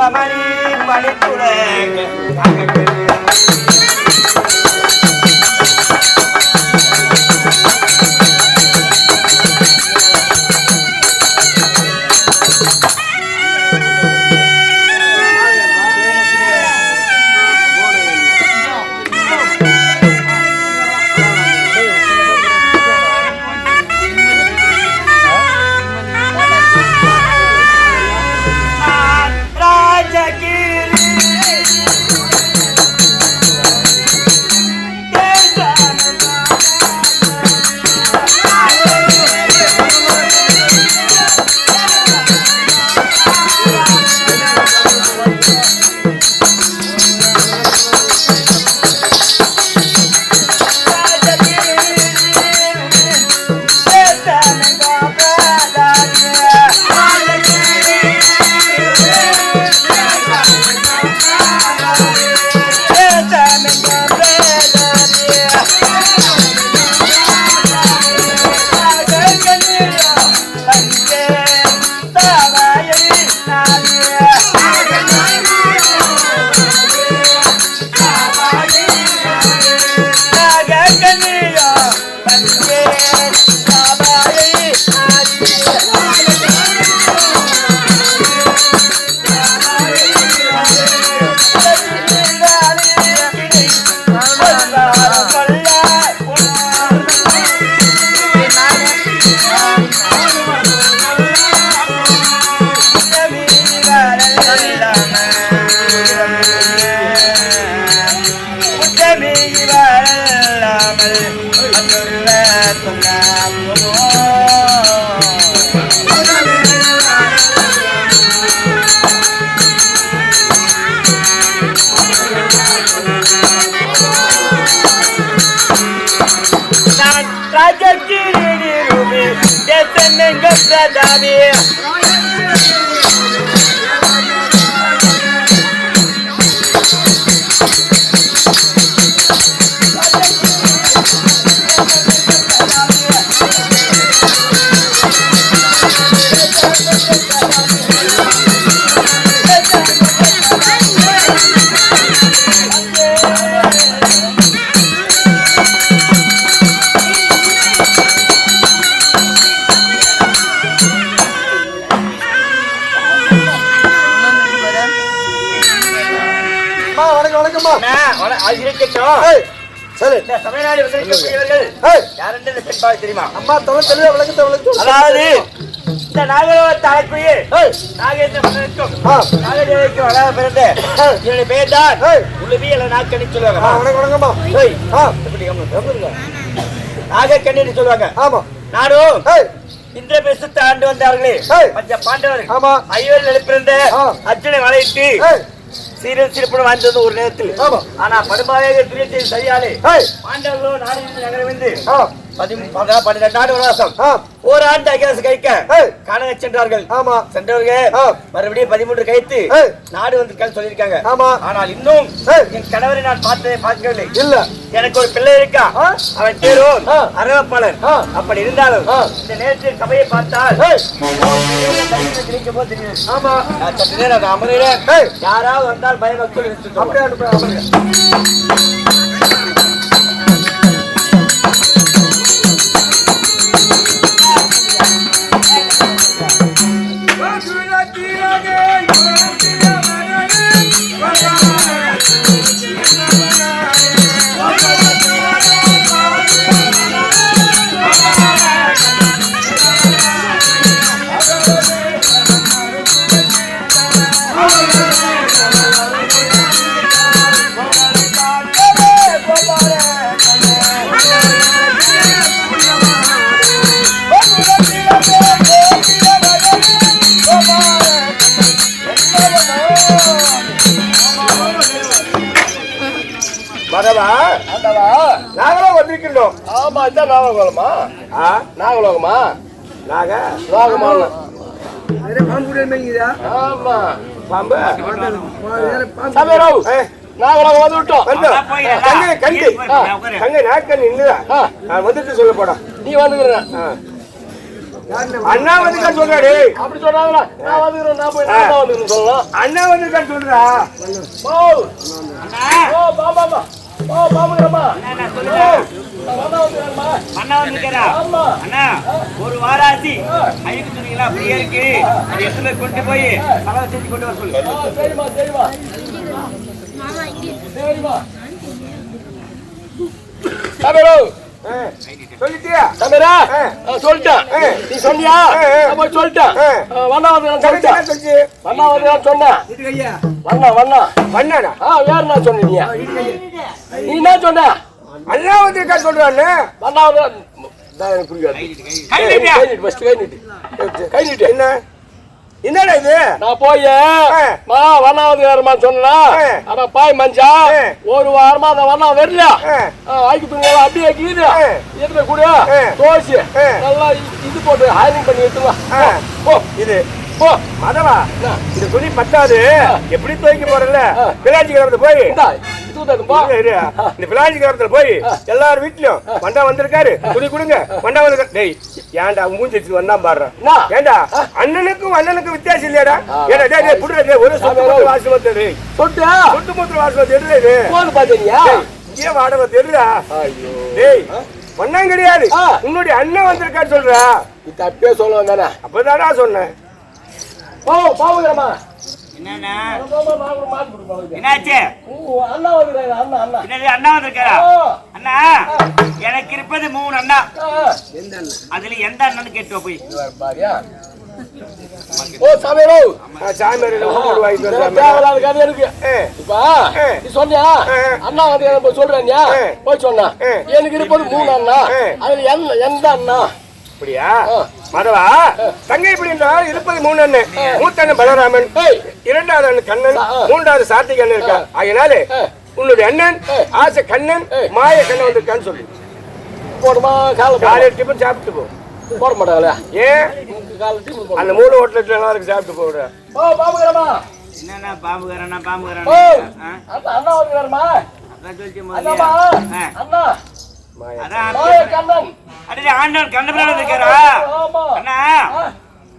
நவமணி பணித்துலக தெரியுமா? அம்மா தமிழ் தெளிவா விளக்கு. அதாவது இந்த நாகலோகத்தை அழைப்பையே நாகேந்திரனுக்கும் நாகதேவிக்கும் அழகாக பிறந்த என்னுடைய பெயர் தான் உளுவி அல்ல நாக்கண்ணி சொல்லுவாங்க. நாகக்கண்ணி சொல்லுவாங்க. ஆமா, நானும் இந்திர பிரசத்தை ஆண்டு வந்தார்களே பஞ்ச பாண்டவர்கள் ஐவர்கள் பிறந்த அர்ஜுனை வளையிட்டு சீரன் சிறப்புடன் வாழ்ந்து வந்த ஒரு நேரத்தில் ஆனா படுபாயாக சரியாலே பாண்டவர்களோ நாடு நகரம் வந்து 12 நாடு வனவாசம் ஓராண்டு அகிலாசு கைக்க காண சென்றார்கள். சென்றவர்கள் மறுபடியும் 13 கைத்து நாடு வந்து சொல்லியிருக்காங்க. ஆனால் இன்னும் என் கணவரை நான் பார்க்கவில்லை. இல்ல, எனக்கு ஒரு பிள்ளை இருக்கா, அவன் பேரும் அரவப்பாளர். அப்படி இருந்தாலும் இந்த நேரத்தில் சபையை பார்த்தால் சற்று நேரம் அமர்கிறேன். யாராவது வந்தால் பயபக்தோடு நாங்களும் வந்திருக்கிறோம். ஆமா, இதான் நாகலோகமா? நாகலோகமா? நாகலோகமா? ஆமா, பாம்பு நாகலோகம் வந்து விட்டோம். கங்கை நாக்கண்ணி இல்ல, நான் வந்துட்டு சொல்ல போடா. நீ வந்துக்கிறேன். அண்ணா வந்திருக்கான்னு சொல்றாரு. அப்படி சொன்னாங்களா? நான் வந்துக்கிறேன், நான் போய் நான் வந்துக்கிறேன் சொல்லலாம். அண்ணா வந்திருக்கான்னு சொல்றா. ஒரு வாராசி ஐக்கு சொன்னீங்களா? அப்படியே இருக்கு. அது எத்தனை கொண்டு போய் பழம் செஞ்சு கொண்டு வர சொல்லு. சரிமா சரிமா சரிமா சபரோ சொல்லிட்டியா? சபரா சொல்லிட்டேன். நீ சொன்னியா? அப்ப சொல்லிட்டேன். வண்ணா வந்து சொல்லிட்டேன். வண்ணா வந்து சொன்னேன். வண்ணா வண்ணா வண்ணாடா. வேற என்ன சொன்னீங்க? நீ என்ன சொன்ன? அண்ணா வந்திருக்கா சொல்றான்னு. வண்ணா வந்து எனக்கு புரியாது. கை நீட்டு என்ன என்னடா இது? நான் போய் வண்ணாவது வேறமா சொன்னா ஆனா பாய் மஞ்சா ஒரு வாரமா அந்த வண்ணா வரல. ஆய்க்கு துணி அப்படியே கீது எடுத்து கூட தோசி நல்லா இது போட்டு ஹைரிங் பண்ணி எடுத்துவா. இது போ மதவா, இது துணி பத்தாது. எப்படி துவைக்க போறல? பிளாஜி கிராமத்துல போய் இந்த பிளாஜி கிராமத்துல போய் எல்லாரும் வீட்லயும் மண்டா வந்திருக்காரு, துணி கொடுங்க. மண்டா வந்து டேய் ஏன்டா மூஞ்சி வந்தா பாடுறேன். ஏண்டா அண்ணனுக்கும் அண்ணனுக்கும் வித்தியாசம் இல்லையாடா? ஏடா டேய் புடுறே ஒரு சொட்டு வாசம் வந்தது. சொட்டு மூத்திர வாசம் தெரியுது. ஏன் வாடகை தெரியுதா? டேய் ஒன்னும் கிடையாது. உன்னுடைய அண்ணன் வந்திருக்காரு சொல்ற. தப்பே சொல்லுவேன் தானே? அப்பதாடா சொன்னேன். என்னாச்சு? அண்ணா வந்திருக்காரா? அண்ணா எனக்கு இருப்பது 3 அண்ணா. அதுல எந்த அண்ணன்னு கேட்டு போய் சொன்னியா? அண்ணா வந்து சொல்றேன் போய் சொன்னா எனக்கு இருப்பது 3 அண்ணா. அதுல எந்த அண்ணா? அப்படியா மதவா? தங்கை இப்படி இருப்பது 3 அண்ணன். மூத்த அண்ணன் பலராமன், இரண்டாவது அண்ணன் கண்ணன், மூன்றாவது சாத்திக அண்ணன் இருக்கா. அதனால உன்னுடைய அண்ணன் ஆசை கண்ணன் மாய கண்ணன் வந்திருக்கான்னு சொல்லி போடுமா? காலையில டிஃபன் சாப்பிட்டு போ. போட மாட்டாங்களா? ஏன் அந்த 3 ஹோட்டல் நல்லா இருக்கு, சாப்பிட்டு போடுற. என்னன்னா பாம்புகாரனா பாம்புகாரனா? அண்ணா வந்துறாருமா? அதான் சொல்லிச்சு அண்ணா ஆண்டவன் கண்ணபிரான் வந்திருக்காரா? அண்ணா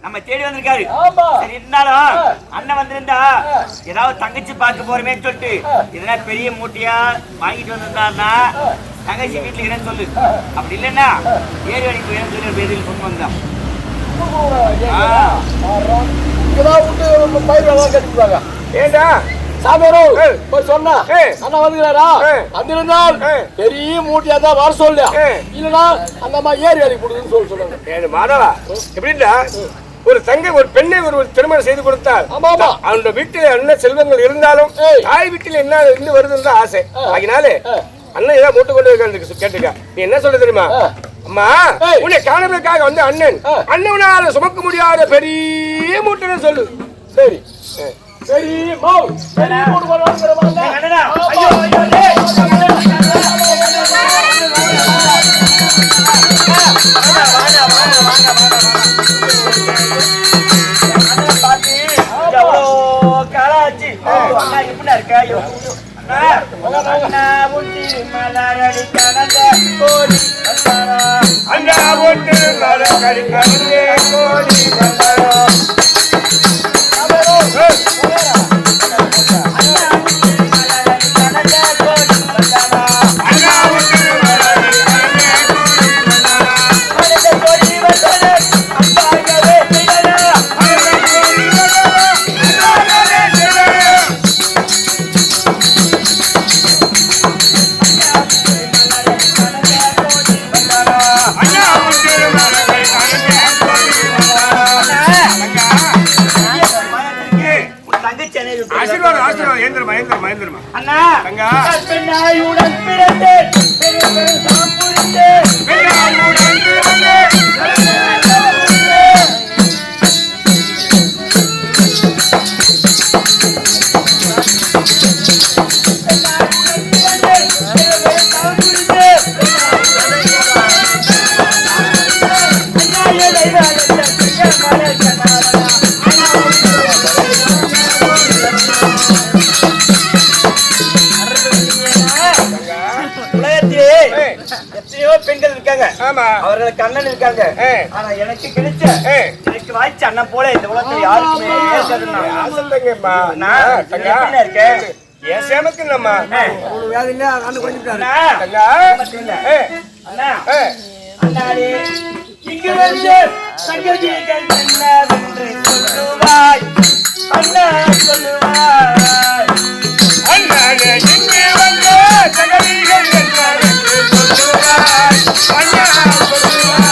நம்ம தேடி வந்திருக்காரு. சரி இருந்தாலும் அண்ணன் வந்திருந்தா ஏதாவது தங்கச்சி பார்க்க போறமே சொல்லிட்டு இதெல்லாம் பெரிய மூட்டையா வாங்கிட்டு வந்திருந்தாருன்னா தங்கச்சி வீட்டுல இடம் சொல்லு. அப்படி இல்லைன்னா ஏறி வணிக்கு இடம் சொல்லி பேரில் கொண்டு வந்தான். ஏண்டா சொன்னா அண்ணா வந்துக்கிறாரா? வந்திருந்தால் பெரிய மூட்டையா தான் வர சொல்ல. இல்லன்னா அந்த அம்மா ஏறி வேலைக்கு கொடுக்குன்னு சொல்லி சொல்லுங்க. மாதவா எப்படின்னா ஒரு தங்கை ஒரு பெண்ணை ஒரு திருமணம் செய்து கொடுத்தால் அவனோட வீட்டில் என்ன செல்வங்கள் இருந்தாலும் தாய் வீட்டில் என்ன இருந்து வருதுன்னு தான் ஆசை. அதனால அண்ணன் ஏதாவது மூட்டை கொண்டு இருக்க கேட்டுக்க. நீ என்ன சொல்ற தெரியுமா? அம்மா உன்னை காணவதற்காக வந்து அண்ணன் அண்ணனால சுமக்க முடியாத பெரிய மூட்டை சொல்லு. சரி சரி சரி மூட்டு கொண்டு காலாச்சு அண்ணா எப்படி இருக்கா? அண்ணா ஊட்டி மலரடி கணந்த கோடி அண்ணா ஊட்டி மலரடி கணந்த கோடி அண்ணா பெண்ணாயுடன் பிறந்தேன் எத்தனையோ பெண்கள் இருக்காங்க. ஆமா அவர்களுக்கு அண்ணன் இருக்காங்க. ஆனா எனக்கு கிடைச்ச எனக்கு வாய்ச்ச அண்ணன் போல இந்த உலகத்துல யாருக்குமே ஆசைங்கம்மா. நான் இருக்கேன். என் சேமக்கு இல்லம்மா. அண்ணாடி இங்கு வந்து சங்கதிகள் என்னவென்று சொல்லுவாய் அண்ணா சொல்லுவாய். அண்ணாடே இங்கே வந்து சகதிகள் என்னவென்று சொல்லுவாய் அண்ணா சொல்லுவாய்.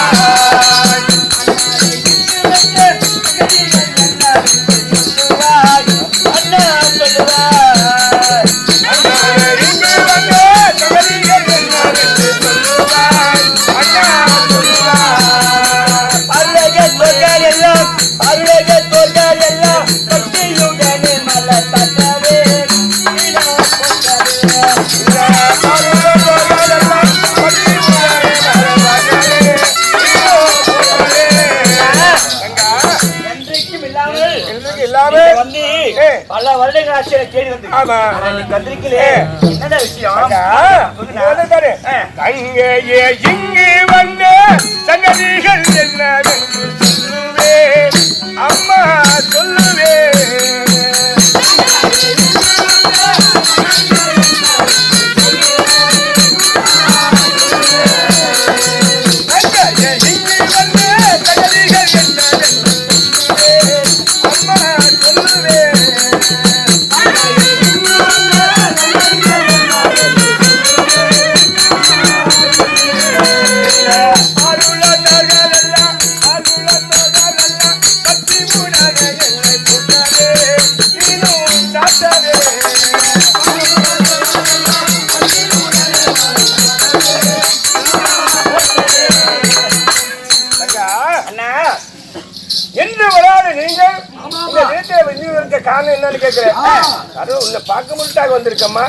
பல வருடங்கள் ஆட்சியை தேடி வந்து வந்திருக்கலே என்னடா விஷயம்? அங்கேயே இங்கு வந்த சங்கதிகள் என்னவென்று சொல்லுவே அம்மா சொல்லுவே. என்று வராது நீங்கள் இந்த வீட்டை இருக்க காரணம் என்னன்னு கேட்கிறேன். அதுவும் உன்னை பார்க்க முடிட்டாக வந்திருக்கம்மா.